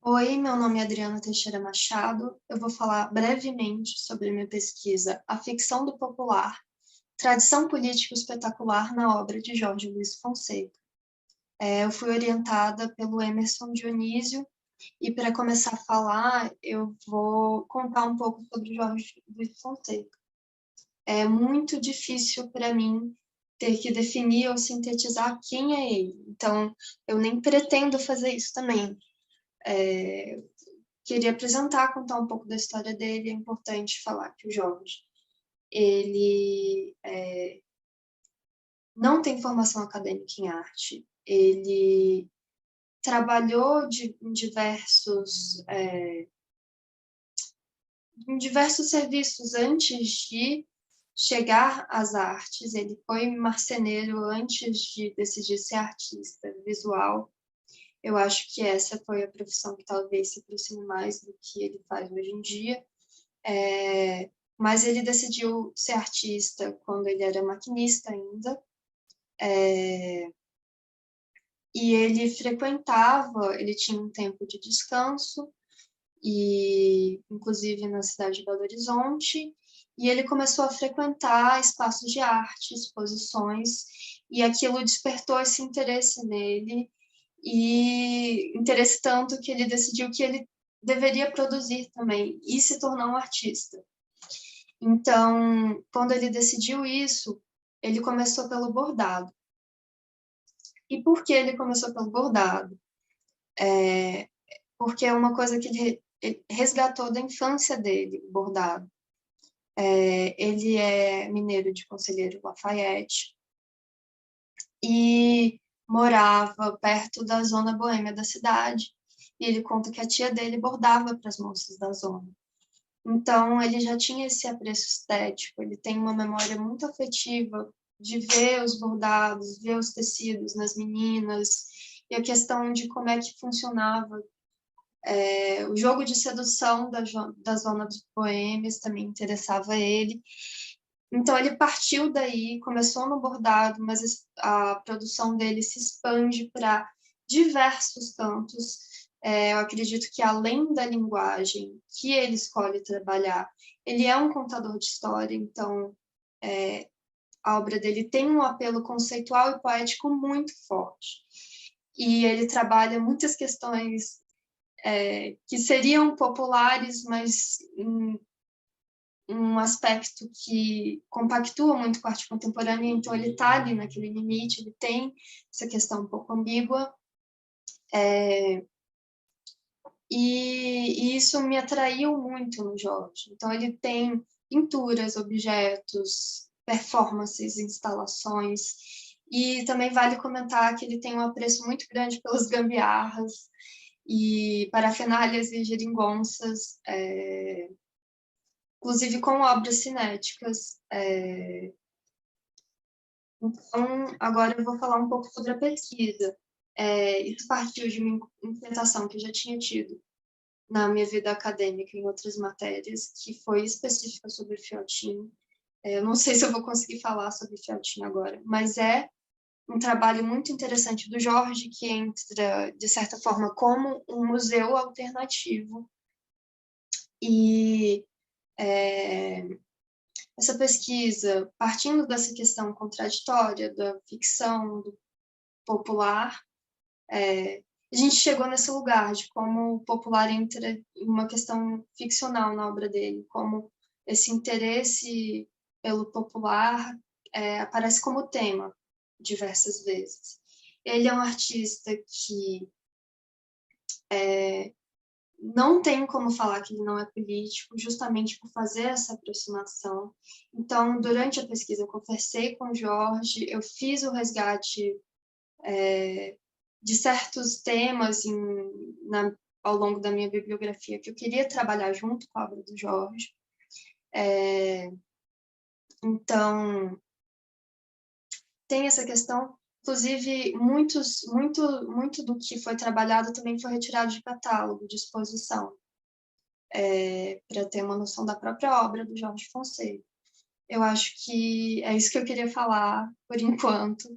Oi, meu nome é Adriana Teixeira Machado. Eu vou falar brevemente sobre minha pesquisa A Ficção do Popular, Tradição Política Espetacular na obra de Jorge Luiz Fonseca. Eu fui orientada pelo Emerson Dionísio e, para começar a falar, eu vou contar um pouco sobre Jorge Luiz Fonseca. É muito difícil para mim ter que definir ou sintetizar quem é ele, então eu nem pretendo fazer isso também. Queria apresentar, contar um pouco da história dele. É importante falar que o Jorge, ele não tem formação acadêmica em arte, ele trabalhou em diversos serviços antes de chegar às artes. Ele foi marceneiro antes de decidir ser artista visual. Eu acho que essa foi a profissão que talvez se aproxime mais do que ele faz hoje em dia. Mas ele decidiu ser artista quando ele era maquinista ainda, e ele tinha um tempo de descanso, e inclusive na cidade de Belo Horizonte, e ele começou a frequentar espaços de arte, exposições, e aquilo despertou esse interesse nele, e interesse tanto que ele decidiu que ele deveria produzir também, e se tornar um artista. Então, quando ele decidiu isso, ele começou pelo bordado. E por que ele começou pelo bordado? Porque é uma coisa que ele resgatou da infância dele, o bordado. Ele é mineiro de Conselheiro Lafayette e morava perto da zona boêmia da cidade. E ele conta que a tia dele bordava para as moças da zona. Então, ele já tinha esse apreço estético, ele tem uma memória muito afetiva de ver os bordados, ver os tecidos nas meninas, e a questão de como é que funcionava. O jogo de sedução da zona dos boêmios também interessava ele. Então, ele partiu daí, começou no bordado, mas a produção dele se expande para diversos cantos. Eu acredito que, além da linguagem que ele escolhe trabalhar, ele é um contador de história, então a obra dele tem um apelo conceitual e poético muito forte. E ele trabalha muitas questões que seriam populares, mas um aspecto que compactua muito com a arte contemporânea, então ele está ali naquele limite, ele tem essa questão um pouco ambígua, e isso me atraiu muito no Jorge. Então ele tem pinturas, objetos, performances, instalações, e também vale comentar que ele tem um apreço muito grande pelas gambiarras e parafernálias e geringonças, inclusive com obras cinéticas. Então, agora eu vou falar um pouco sobre a pesquisa. Isso partiu de uma inquietação que eu já tinha tido na minha vida acadêmica em outras matérias, que foi específica sobre Fiotin. Eu não sei se eu vou conseguir falar sobre Fiotin agora, mas é um trabalho muito interessante do Jorge, que entra, de certa forma, como um museu alternativo. E essa pesquisa, partindo dessa questão contraditória da ficção, do popular, a gente chegou nesse lugar de como o popular entra em uma questão ficcional na obra dele, como esse interesse pelo popular aparece como tema diversas vezes. Ele é um artista que não tem como falar que ele não é político, justamente por fazer essa aproximação. Então, durante a pesquisa, eu conversei com o Jorge, eu fiz o resgate de certos temas ao longo da minha bibliografia que eu queria trabalhar junto com a obra do Jorge. Então, tem essa questão. Inclusive, muito do que foi trabalhado também foi retirado de catálogo, de exposição, para ter uma noção da própria obra do Jorge Fonseca. Eu acho que é isso que eu queria falar por enquanto.